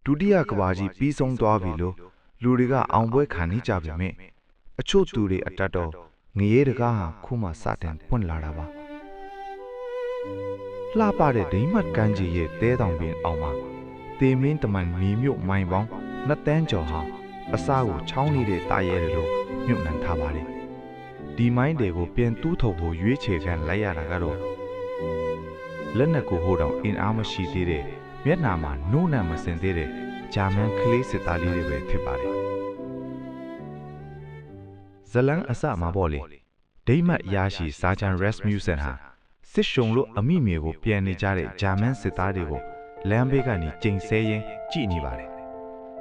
ဒုတိယကဘာကြီးပြီးဆုံးသွားပြီလို့လူတွေကအောင်ပွဲခံနေကြပြီမြင့်အချို့သူတွေအတတ်တော့ငရေတကားဟာခုမှစတင်ပွင့်လာတာပါလှပတဲ့ဒိမတ်ကန်းကြီးရဲ့တဲတောင်ပင်အောင်မှာတေမင်းတမန်မီမြို့မိုင်ပေါင်း2တန်းကျော်ဟာအစားကိုချောင်းနေတဲ့တာရဲတွေလို့မြုပ်နှံထားပါတယ်ဒီမိုင်းတွေကိုပြန်တူးထုတ်ဖို့ရွေးချယ်ခံလိုက်ရတာကတော့လက်နက်ကိုဟိုတောင်အင်အားမရှိသေးတဲ့မျက်နှာမှာနိုးနံမစင်သေးတဲ့ဂျာမန်ကလေးစစ်သားလေးတွေပဲဖြစ်ပါတယ်ဇလန်အစမှာပေါ့လေဒိမတ်ရရှိစာချန် Rasmussen ဟာစစ်ရှုံလို့အမိမြေကိုပြန်နေကြတဲ့ဂျာမန်စစ်သားတွေကိုလမ်းဘေးကနေကျိန်ဆဲရင်းကြည့်နေပါတယ်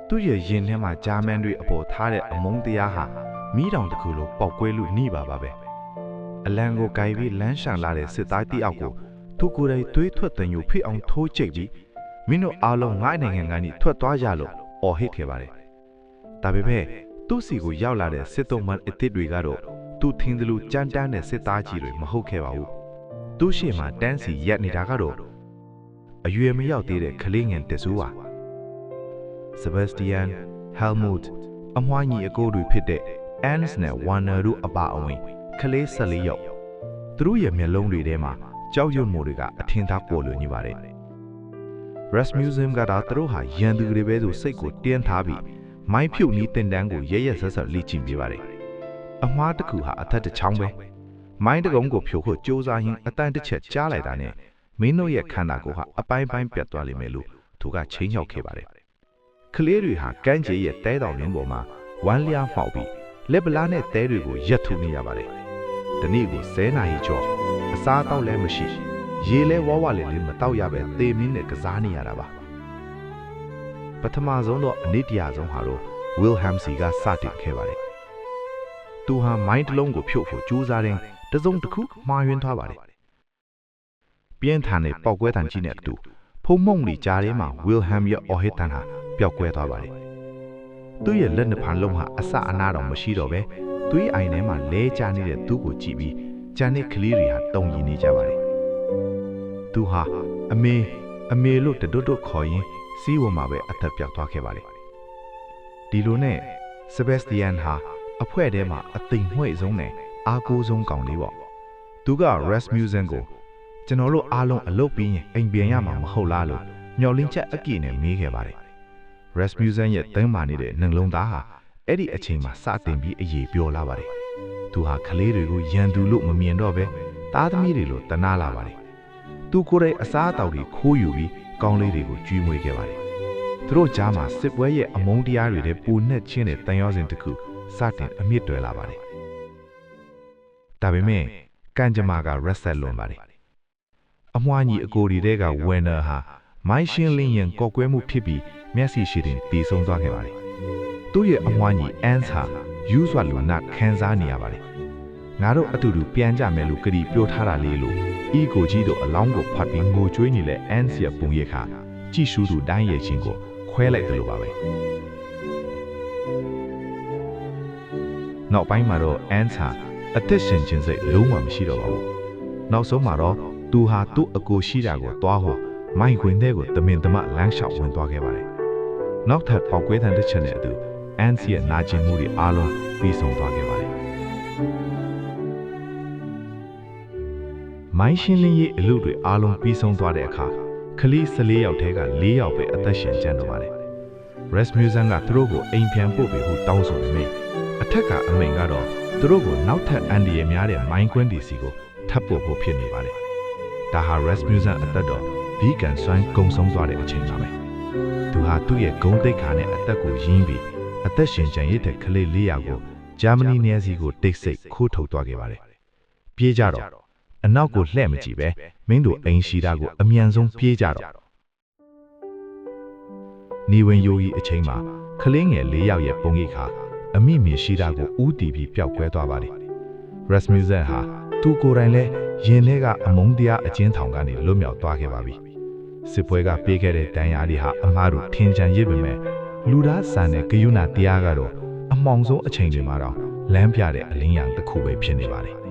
သူ့ရဲ့ရင်ထဲမှာဂျာမန်တွေအပေါ်ထားတဲ့အမုန်းတရားဟာမီးတောင်တစ်ခုလိုပေါက်ကွဲလို့နှိပါပါပဲအလံကိုကိုင်ပြီးလမ်းရှောင်လာတဲ့စစ်သားတယောက်ကိုသူကိုယ်တိုင်သွေးထွက်တဲ့ညိုဖိအောင်ထိုးချိတ်ပြီးမင်းတို့အားလုံးငါ့နိုင်ငံကနေထွက်သွားကြလို့အော်ဟစ်ခဲ့ပါတယ်ဒါပေမဲ့သူ့စီကိုရောက်လာတဲ့စစ်သုံးမန်အစ်စ်တွေကတော့သူထင်းတယ်လို့ကြမ်းတမ်းတဲ့စစ်သားကြီးတွေမဟုတ်ခဲ့ပါဘူးသူ့ရှေ့မှာတန်းစီရက်နေတာကတော့အရွယ်မရောက်သေးတဲ့ကလေးငယ်တစိုးပါဆဘက်စတီယန်ဟယ်မုတ်အမွှားညီအကိုတွေဖြစ်တဲ့အန်စ်နဲ့ဝါနာတို့အပါအဝင်ကလေး14ယောက်သူတို့ရဲ့မျက်လုံးတွေထဲမှာကြောက်ရွံ့မှုတွေကအထင်သာပေါ်လွင်နေပါတယ်Rasmussen ကတော့သူတို့ဟာရန်သူတွေပဲဆိုစိတ်ကိုတင်းထားပြီးမိုင်းဖြုတ်နီးတင်တန်းကိုရဲရဲဆက်ဆက်လေ့ကျင့်ပြပါတယ်အမှားတစ်ခုဟာအထက်တစ်ချောင်းပဲမိုင်းတကုံးကိုဖြိုဖို့ကြိုးစားရင်းအတန်တစ်ချက်ကြားလိုက်တာနဲ့မင်းတို့ရဲ့ခန္ဓာကိုယ်ဟာအပိုင်းပိုင်းပြတ်သွားလိမ့်မယ်လို့သူကချိန်ချောက်ခဲ့ပါတယ်ကလေးတွေဟာကန်းကြေးရဲ့တဲတောင်ရင်းပေါ်မှာဝမ်းလျားမှောက်ပြီးလက်ပလားနဲ့တဲတွေကိုရက်ထုတ်နေရပါတယ်ဒီနေ့ကို10နာရီကျော်အစားတောက်လည်းမရှိရေလဲဝဝလေးလေးမတောက်ရပဲသေမင်းနဲ့ကစားနေရတာပါပထမဆုံးတော့အနည်းတရားဆုံးဟာတော့ Wilhelm C ကစတင်ခဲ့ပါတယ်သူဟာမိုင်းတစ်လုံးကိုဖြုတ်ဖို့ကြိုးစားတဲ့တစုံတစ်ခုမှားယွင်းထားပါတယ်ပြင်းထန်တဲ့ပေါက်ကွဲတံကြီးနဲ့အတူဖုံမုံတွေကြားထဲမှာ Wilhelm ရဲ့အော်ဟစ်တန်ဟာပျောက်ကွဲသွားပါတယ်သူ့ရဲ့လက်နှစ်ဖန်လုံးဟာအစအနာတော့မရှိတော့ပဲသူ့အိုင်ထဲမှာလဲကျနေတဲ့သူ့ကိုကြည့်ပြီးဂျန်နစ်ကလေးတွေဟာတုံရင်နေကြပါတယ်သူဟာအမေလို့တတွတ်ခေါ်ရင်းစီးဝမှာပဲအသက်ပြောက်သွားခဲ့ပါတယ်ဒီလိုနဲ့ဆဘက်စတီယန်ဟာအဖွဲ့ထဲမှာအသိမွှေ့ဆုံးနဲ့အားကိုးဆုံးကောင်လေးပေါ့သူက Rasmussen ကိုကျွန်တော်တို့အားလုံးအလုပ်ပြီးရင်အိမ်ပြန်ရမှာမဟုတ်လားလို့မျှော်လင့်ချက်အပြည့်နဲ့မေးခဲ့ပါတယ် Rasmussen ရဲ့သင်းမာနေတဲ့နှလုံးသားဟာအဲ့ဒီအချိန်မှာစတင်ပြီးအရေးပြောလာပါတယ်သူဟာကလေးတွေကိုရန်သူလို့မမြင်တော့ပဲသားသမီးတွေလို့တနာလာပါတယ်သူကိုယ်တိုင်အစားအသောက်တွေခိုးယူပြီးကောင်းလေးတွေကိုကျွေးမွေးခဲ့ပါတယ်သူတို့ကြားမှာစစ်ပွဲရဲ့အမုန်းတရားတွေနဲ့ပူနှက်ခြင်းတဲ့တန်ရောစဉ်တစ်ခုစတင်အမြင့်တွယ်လာပါတယ်ဒါပေမဲ့ကံကြမ္မာကရက်ဆက်လွန်ပါတယ်အမွှားညီအကိုတွေတဲကဝယ်နာဟာမိုင်းရှင်းလင်းရင်ကော့ကွဲမှုဖြစ်ပြီးမျက်စိရှိတင်တည်ဆုံသွားခဲ့ပါတယ်သူ့ရဲ့အမွှားညီအန်စ်ဟာယူးစွာလူနာခံစားနေရပါတယ်ငါတို့အတူတူပြန်ကြမယ်လို့ကြည်ပြောထားတာလေးလို့ဤကိုကြီးတို့အလောင်းကိုဖတ်ပြီးငိုကြွေးနေတဲ့ အန်စ်ရဲ့ပုံရိပ်ခါကြည့်ရှုသူတိုင်းရဲ့ချင်းကိုခွဲလိုက်တယ်လို့ပါပဲနောက်ပိုင်းမှာတော့အန်စ်ဟာအသက်ရှင်ခြင်းစိတ်လုံးဝမရှိတော့ပါဘူးနောက်ဆုံးမှာတော့သူဟာသူ့အကိုရှိတာကိုတွားဖို့မိုင်းခွင်တဲ့ကိုတမင်တမလမ်းလျှောက်ဝင်သွားခဲ့ပါတယ်နောက်ထပ်ပေါက်ကွဲတဲ့တစ်ချက်နဲ့အတူအန်စ်ရဲ့နာကျင်မှုတွေအားလုံးပြီးဆုံးသွားခဲ့ပါတယ်မိုင်းရှင်းလင်းရေးအလုပ်တွေအားလုံးပြီးဆုံးသွားတဲ့အခါကလေး14ယောက်ထဲက4ယောက်ပဲအသက်ရှင်ကျန်တော့ပါတယ် Rasmussen ကသူတို့ကိုအိမ်ပြန်ပို့ပေးဖို့တောင်းဆိုပေမဲ့အထက်ကအမိန့်ကတော့သူတို့ကိုနောက်ထပ်အန်ဒီရများတဲ့မိုင်းကွင်းဒီစီကိုထပ်ပို့ဖို့ဖြစ်နေပါတယ်ဒါဟာ Rasmussen အသက်တော်ဘီကန်ဆွမ်းကုံဆုံးသွားတဲ့အချိန်ပါပဲသူဟာသူ့ရဲ့ဂုဏ်သိက္ခာနဲ့အသက်ကိုရင်းပြီးအသက်ရှင်ကျန်ရတဲ့ကလေး400ကိုဂျာမနီနယ်စီကိုတိတ်ဆိတ်ခိုးထုတ်သွားခဲ့ပါတယ်ပြေးကြတော့အနောက်ကိုလှည့်မကြည့်ပဲမင်းတို့အိမ်ရှိတာကိုအမြန်ဆုံးပြေးကြတော့နေဝင်ယိုကြီးအချိန်မှာကလေးငယ်4ယောက်ရဲ့ပုံရိပ်ခါအမိမြေရှိတာကိုဦးတည်ပြီးပျောက်ကွဲသွားပါတယ် Rasmussen ဟာသူကိုယ်တိုင်လဲရင်ထဲကအမုန်းတရားအကျဉ်းထောင်ကနေလွတ်မြောက်သွားခဲ့ပါပြီစစ်ပွဲကပေးခဲ့တဲ့တန်ရာတွေဟာအမားတို့ထင်ချန်ရစ်ပေမဲ့လူသားဆန်တဲ့ဂယုဏတရားကတော့အမှောင်ဆုံးအချိန်တွေမှာတော့လမ်းပြတဲ့အလင်းရောင်တစ်ခုပဲဖြစ်နေပါတယ်